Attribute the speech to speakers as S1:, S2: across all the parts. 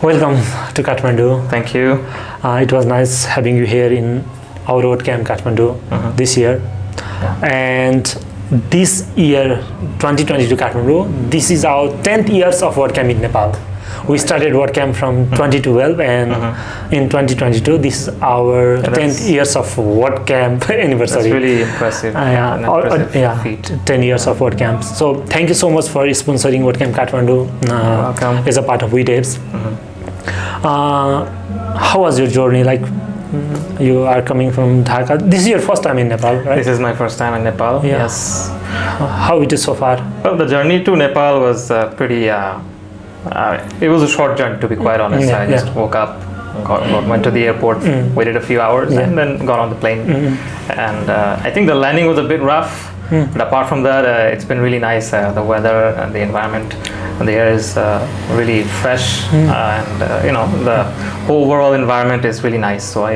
S1: Welcome to Kathmandu.
S2: Thank you.
S1: It was nice having you here in our WordCamp Kathmandu this year.
S2: Yeah.
S1: And this year, 2022 Kathmandu, this is our 10th years of WordCamp in Nepal. We started WordCamp from 2012 and in 2022, this is our 10th years of WordCamp anniversary.
S2: That's really impressive. Feat.
S1: 10 years of WordCamps. So thank you so much for sponsoring WordCamp Kathmandu
S2: Welcome.
S1: as a part of weDevs. How was your journey? Like, you are coming from Dhaka. This is your first time in Nepal, right?
S2: This is my first time in Nepal.
S1: Yeah.
S2: Yes.
S1: How it is so far?
S2: Well, the journey to Nepal was pretty. It was a short journey, to be quite honest. I just woke up, went to the airport, waited a few hours, and then got on the plane. And I think the landing was a bit rough. But apart from that, it's been really nice. The weather and the environment, and the air is really fresh, and the whole overall environment is really nice. So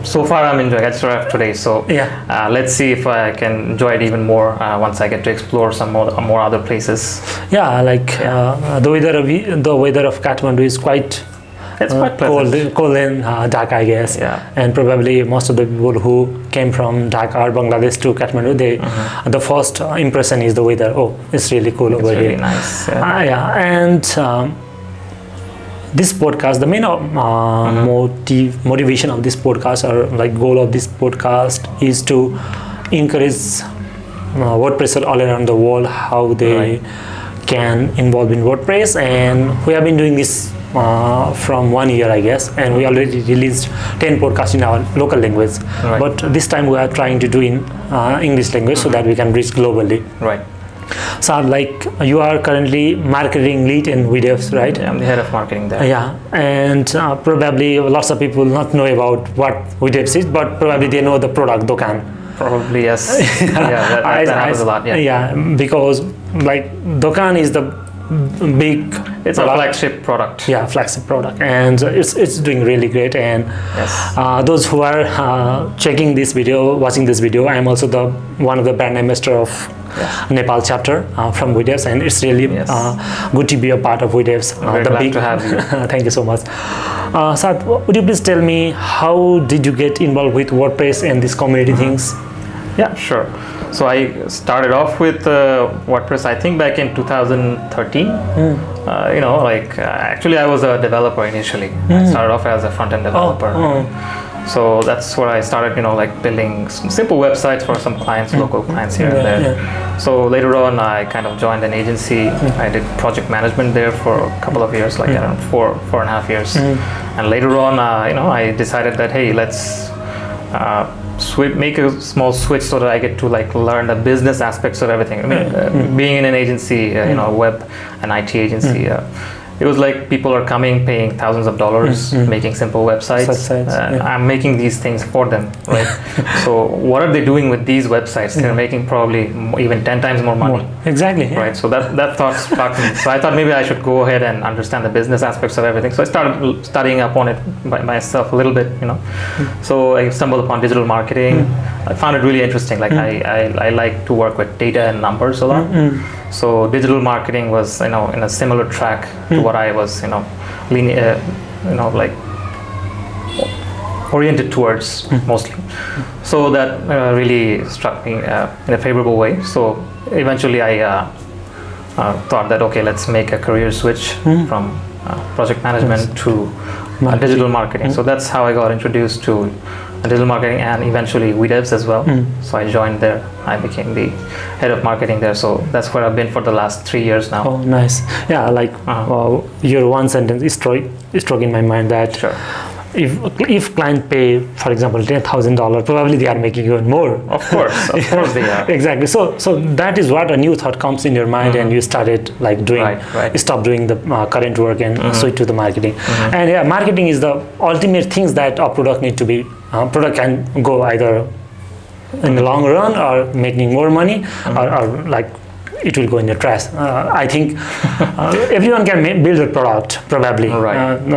S2: so far I'm enjoying. I just arrived today, so let's see if I can enjoy it even more once I get to explore some more other places.
S1: Yeah, the weather of Kathmandu is quite.
S2: It's quite pleasant.
S1: Cold in Dhaka, I guess.
S2: Yeah.
S1: And probably most of the people who came from Dhaka or Bangladesh to Kathmandu, the first impression is the weather. Oh, it's really cool over
S2: really
S1: here.
S2: Nice.
S1: And this podcast, the main motivation of this podcast, or like goal of this podcast, is to encourage WordPressers all around the world how they can involve in WordPress. And we have been doing this from 1 year, I guess, and we already released 10 podcasts in our local language. But this time we are trying to do in English language so that we can reach globally.
S2: Right.
S1: So, like, you are currently marketing lead in weDevs, right?
S2: Yeah, I'm the head of marketing there.
S1: Yeah, and probably lots of people not know about what weDevs is, but probably they know the product Dokan.
S2: Probably yes. That happens a lot.
S1: Yeah, because like Dokan is the big.
S2: It's a flagship product.
S1: Yeah, flagship product, and it's doing really great. And those who are checking this video, watching this video, I am also one of the brand ambassador of Nepal chapter from weDevs, and it's really good to be a part of weDevs.
S2: Very glad to have you.
S1: Thank you so much. Saad, would you please tell me how did you get involved with WordPress and these community things?
S2: Yeah, sure. So I started off with WordPress, I think back in 2013. Actually I was a developer initially. I started off as a front-end developer. So that's where I started, building some simple websites for some clients, local clients here and there. So later on, I kind of joined an agency. I did project management there for a couple of years, like around 4.5 years. And later on, I decided that, hey, let's make a small switch so that I get to learn the business aspects of everything. I mean, being in an agency, web and IT agency, it was like people are coming, paying thousands of dollars, making simple websites. I'm making these things for them, right? So what are they doing with these websites? They're making probably even 10 times more money.
S1: Exactly.
S2: Right. So that thought struck me. So I thought maybe I should go ahead and understand the business aspects of everything. So I started studying up on it by myself a little bit, So I stumbled upon digital marketing. I found it really interesting. I like to work with data and numbers a lot. So digital marketing was, in a similar track to what I was, oriented towards mostly. So that really struck me in a favorable way. So eventually I thought that, okay, let's make a career switch from project management to digital marketing. So that's how I got introduced to digital marketing and eventually weDevs as well. So I joined there. I became the head of marketing there. So that's where I've been for the last 3 years now.
S1: Oh, nice. Yeah, your one sentence struck in my mind that if client pay, for example, $10,000, probably they are making even more.
S2: Of course they are.
S1: Exactly. So that is what a new thought comes in your mind, and you started stop doing the current work and switch to the marketing. And marketing is the ultimate things that a product need to be. Product can go either in the long run or making more money, or it will go in the trash. I think everyone can build a product, probably.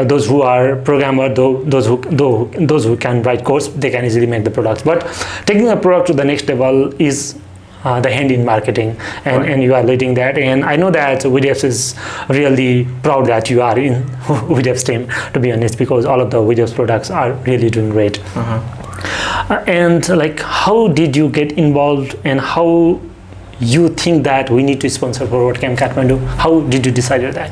S1: Those who are programmer, those who can write codes, they can easily make the products. But taking a product to the next level is the hand in marketing, and you are leading that. And I know that weDevs is really proud that you are in weDevs team, to be honest, because all of the weDevs products are really doing great. And like, how did you get involved, and how you think that we need to sponsor for WordCamp Kathmandu? How did you decide that?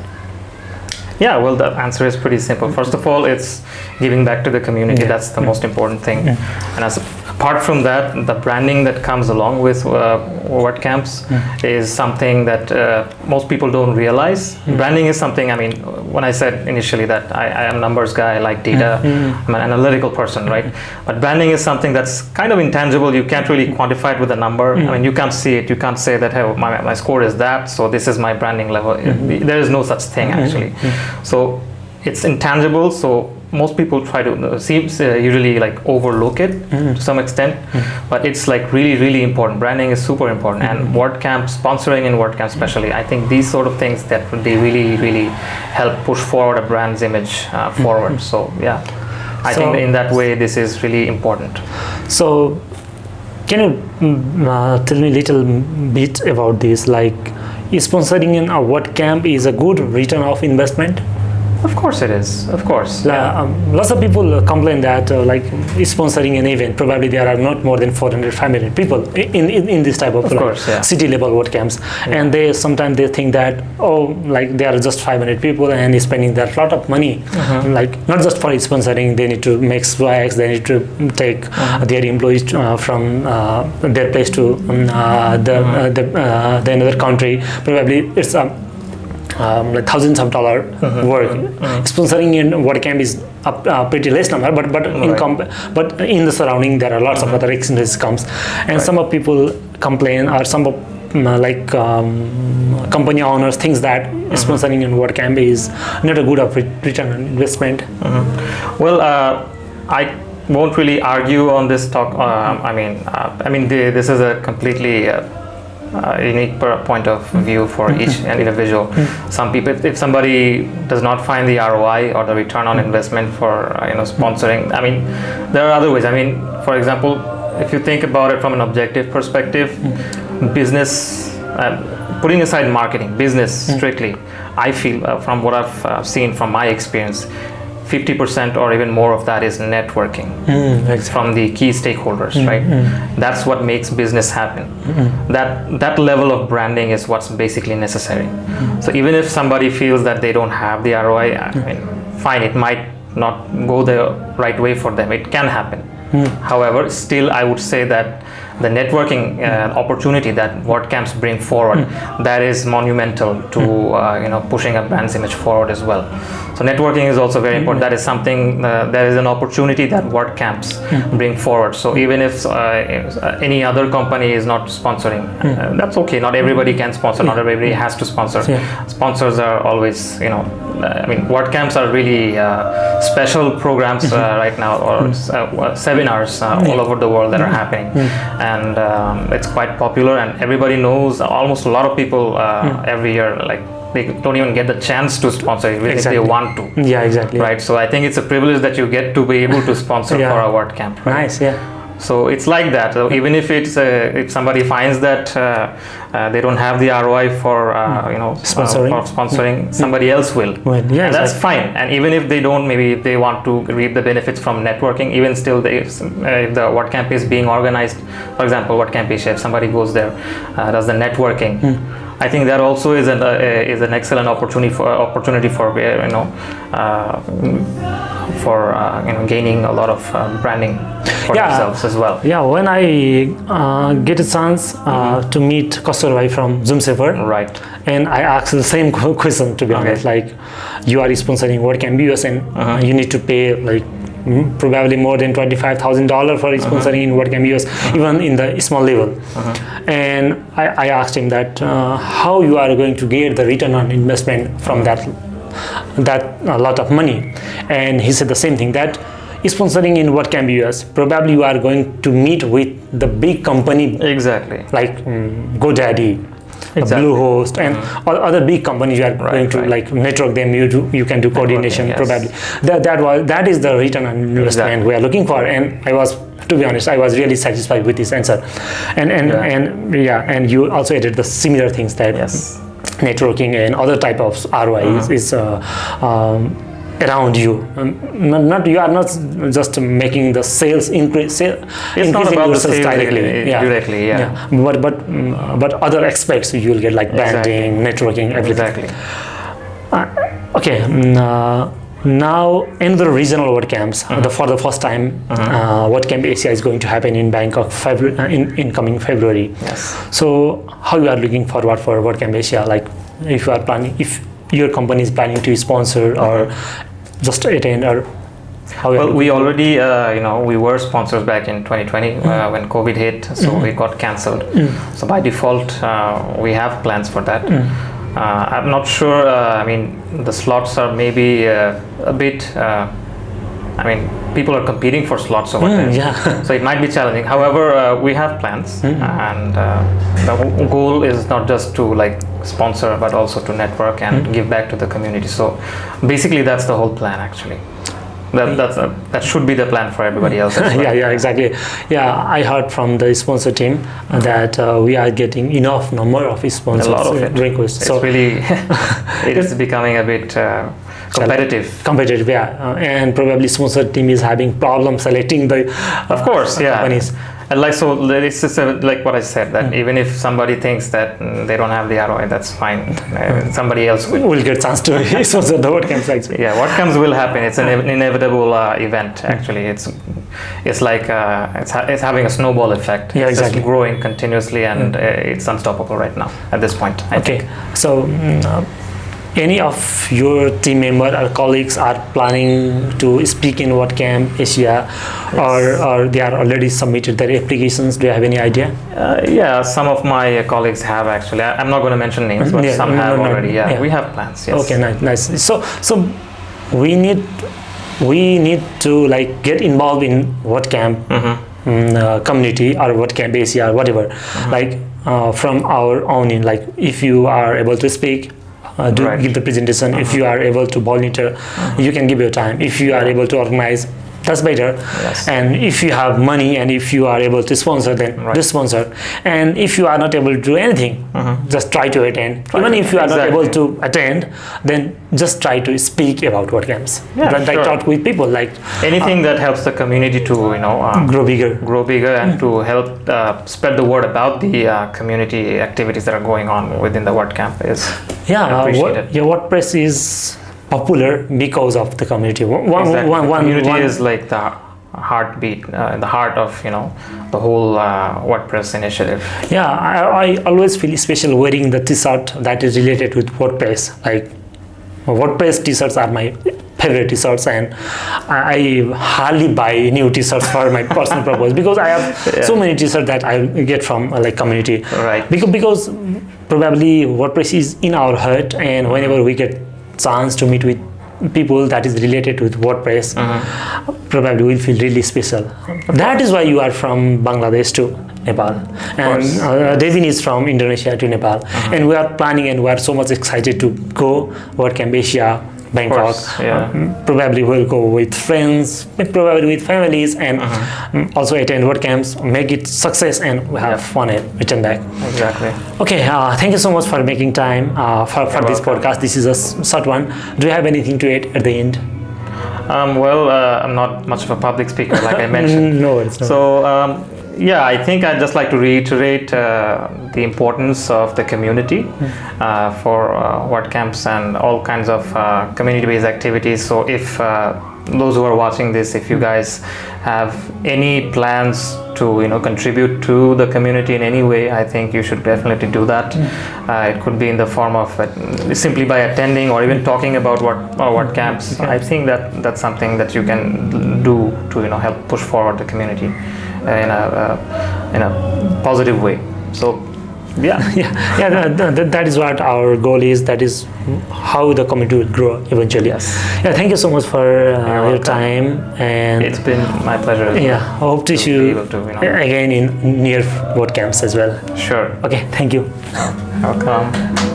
S2: Yeah, well, the answer is pretty simple. First of all, it's giving back to the community. That's the most important thing. And apart from that, the branding that comes along with WordCamps is something that most people don't realize. Branding is something, I mean, when I said initially that I am a numbers guy, I like data, I'm an analytical person, right? But branding is something that's kind of intangible. You can't really quantify it with a number. I mean, you can't see it. You can't say that, hey, my score is that, so this is my branding level. There is no such thing, actually. So it's intangible, so most people try to usually like overlook it to some extent, but it's like really important. Branding is super important, and WordCamp, sponsoring in WordCamp especially, I think these sort of things that they really help push forward a brand's image forward. So yeah, I think in that way this is really important.
S1: So can you tell me a little bit about this, like, is sponsoring in a WordCamp is a good return of investment?
S2: Of course it is, of course.
S1: Lots of people complain that like sponsoring an event, probably there are not more than 400, 500 people in this type of city level WordCamps, and they sometimes they think that, oh, like there are just 500 people and spending that lot of money, like not just for sponsoring, they need to make swags, they need to take their employees from their place to the another country. Probably it's like thousands of dollars work. Sponsoring in WordCamp is a pretty less number, but in the surrounding there are lots of other expenses comes, and some of people complain, or some of company owners thinks that sponsoring in WordCamp is not a good return on investment.
S2: Well, I won't really argue on this talk. This is a completely unique point of view for each individual. Some people, if somebody does not find the ROI or the return on investment for sponsoring, I mean, there are other ways. I mean, for example, if you think about it from an objective perspective, business, putting aside marketing, business strictly, I feel from what I've seen from my experience, 50% or even more of that is networking from the key stakeholders, right? That's what makes business happen. That level of branding is what's basically necessary. So even if somebody feels that they don't have the ROI, I mean, fine, it might not go the right way for them. It can happen. However, still I would say that the networking opportunity that WordCamps bring forward, that is monumental to pushing a brand's image forward as well. So networking is also very important. That is something, that is an opportunity that WordCamps bring forward. So even if any other company is not sponsoring, that's okay. Not everybody can sponsor, not everybody has to sponsor. Sponsors are always, I mean, WordCamps are really special programs right now, or seminars all over the world that are happening. And it's quite popular, and everybody knows, almost a lot of people every year, like, they don't even get the chance to sponsor even if they want to.
S1: Yeah, exactly.
S2: Right, so I think it's a privilege that you get to be able to sponsor for a WordCamp. Right?
S1: Nice, yeah.
S2: So it's like that. So even if it's if somebody finds that they don't have the ROI for sponsoring, somebody else will. And that's fine. And even if they don't, maybe they want to reap the benefits from networking, even still, if the WordCamp is being organized, for example, WordCamp Asia, if somebody goes there, does the networking, I think that also is an excellent opportunity for gaining a lot of branding for themselves as well.
S1: Yeah, when I get a chance to meet Kasturbai from Zoom Saver,
S2: right,
S1: and I asked the same question, to be honest, like, you are sponsoring WordCamp US, and you need to pay like probably more than $25,000 for sponsoring in WordCamp US, even in the small level. And I asked him that how you are going to get the return on investment from that a lot of money. And he said the same thing, that sponsoring in WordCamp US, probably you are going to meet with the big company,
S2: exactly,
S1: like GoDaddy, Bluehost, and other big companies. You are going to like network them. You can do coordination probably. That is the return on investment we are looking for. And to be honest, I was really satisfied with this answer. And you also added the similar things that networking and other type of ROI is around you. You are not just making the sales increase.
S2: It's not about the sales directly.
S1: But other aspects you will get like branding, networking, everything. Okay. Now another regional WordCamps. For the first time, WordCamp Asia is going to happen in Bangkok in coming February.
S2: Yes.
S1: So how you are looking forward for WordCamp Asia? Like if you are planning, if your company is planning to sponsor or just attend, or how?
S2: Well, we already we were sponsors back in 2020 when COVID hit, so it got cancelled. So by default, we have plans for that. I'm not sure. I mean, the slots are maybe a bit. People are competing for slots over there, so it might be challenging. However, we have plans, and the goal is not just to like sponsor, but also to network and give back to the community. So basically, that's the whole plan, actually. That should be the plan for everybody else as well.
S1: Yeah, exactly. Yeah, I heard from the sponsor team that we are getting enough number of sponsors.
S2: A lot of it.
S1: Requests.
S2: It's really, it is becoming a bit competitive.
S1: And probably sponsor team is having problems selecting the companies.
S2: And like, so it's just like what I said, that even if somebody thinks that they don't have the ROI, that's fine. Somebody else
S1: will get a chance to sponsor the WordCamps. Actually.
S2: Yeah, WordCamps will happen. It's an inevitable event. Actually, it's like it's having a snowball effect.
S1: Yeah, exactly.
S2: It's just growing continuously, and it's unstoppable right now at this point. I think.
S1: So. Any of your team member or colleagues are planning to speak in WordCamp Asia, or they are already submitted their applications? Do you have any idea?
S2: Yeah, some of my colleagues have actually. I'm not going to mention names, but some have already. Yeah, we have plans. Yes.
S1: Okay, nice. So we need to like get involved in WordCamp community or WordCamp Asia or whatever. Like from our own, like if you are able to speak. Give the presentation. If you are able to volunteer, you can give your time. If you are able to organize, that's better.
S2: Yes.
S1: And if you have money and if you are able to sponsor, then just sponsor. And if you are not able to do anything, just try to attend. Even if you are not able to attend, then just try to speak about WordCamps. Talk with people. Like
S2: anything that helps the community to grow bigger, and to help spread the word about the community activities that are going on within the WordCamp is appreciated.
S1: WordPress is popular because of the community.
S2: The community is like the heartbeat, the heart of the whole WordPress initiative.
S1: Yeah, I always feel special wearing the t-shirt that is related with WordPress. Like WordPress t-shirts are my favorite t-shirts, and I hardly buy new t-shirts for my personal purpose because I have so many t-shirts that I get from like community.
S2: Right.
S1: Because probably WordPress is in our heart, and whenever we get chance to meet with people that is related with WordPress, probably will feel really special. That is why you are from Bangladesh to Nepal, and Devin is from Indonesia to Nepal, and we are planning and we are so much excited to go WordCamp Asia, Bangkok. Probably we'll go with friends, probably with families, and also attend WordCamps, make it success, and we have fun and return back.
S2: Exactly.
S1: Okay, thank you so much for making time for this podcast. This is a short one. Do you have anything to add at the end?
S2: I'm not much of a public speaker, like I mentioned.
S1: No, it's not.
S2: So, I think I'd just like to reiterate the importance of the community for WordCamps and all kinds of community-based activities. So if those who are watching this, if you guys have any plans to contribute to the community in any way, I think you should definitely do that. It could be in the form of simply by attending or even talking about WordCamps. I think that's something that you can do to help push forward the community in a positive way. So
S1: That is what our goal is. That is how the community will grow eventually.
S2: Yes.
S1: Yeah, thank you so much for your time, and
S2: it's been my pleasure.
S1: Yeah, hope to see you again in near WordCamps as well.
S2: Sure.
S1: Okay, thank you.
S2: Welcome.